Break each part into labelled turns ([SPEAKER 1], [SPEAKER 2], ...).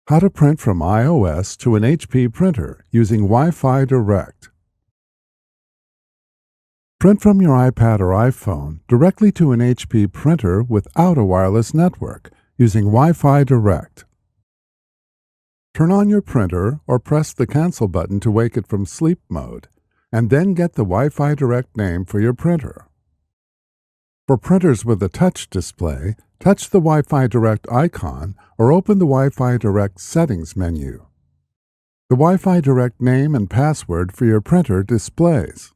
[SPEAKER 1] How to print from iOS to an HP printer using Wi-Fi Direct. Print from your iPad or iPhone directly to an HP printer without a wireless network using Wi-Fi Direct. Turn on your printer or press the cancel button to wake it from sleep mode, and then get the Wi-Fi Direct name for your printer. For printers with a touch display, touch the Wi-Fi Direct icon or open the Wi-Fi Direct settings menu. The Wi-Fi Direct name and password for your printer displays.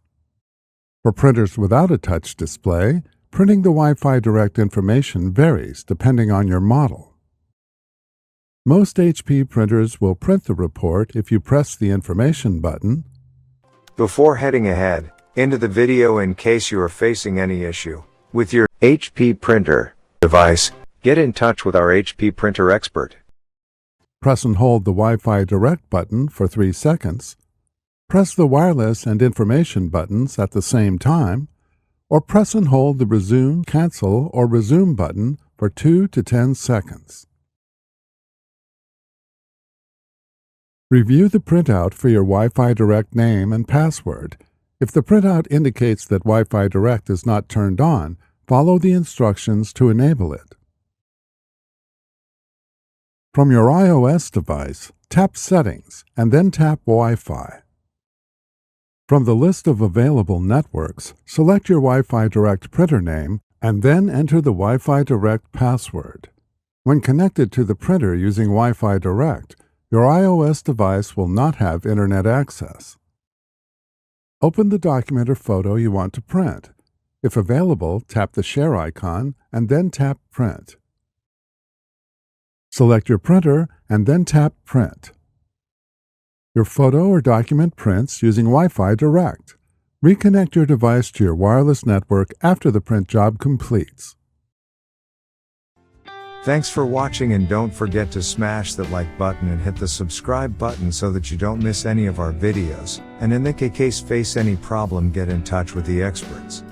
[SPEAKER 1] For printers without a touch display, printing the Wi-Fi Direct information varies depending on your model. Most HP printers will print the report if you press the information button.
[SPEAKER 2] Before heading ahead into the video, in case you are facing any issue with your HP printer device, get in touch with our HP printer expert.
[SPEAKER 1] Press and hold the Wi-Fi Direct button for 3 seconds. Press the wireless and information buttons at the same time, or press and hold the resume, cancel, or resume button for 2 to 10 seconds. Review the printout for your Wi-Fi Direct name and password. If the printout indicates that Wi-Fi Direct is not turned on, follow the instructions to enable it. From your iOS device, tap Settings and then tap Wi-Fi. From the list of available networks, select your Wi-Fi Direct printer name and then enter the Wi-Fi Direct password. When connected to the printer using Wi-Fi Direct, your iOS device will not have internet access. Open the document or photo you want to print. If available, tap the share icon and then tap Print. Select your printer and then tap Print. Your photo or document prints using Wi-Fi Direct. Reconnect your device to your wireless network after the print job completes.
[SPEAKER 2] Thanks for watching, and don't forget to smash that like button and hit the subscribe button so that you don't miss any of our videos. And in the case face any problem, get in touch with the experts.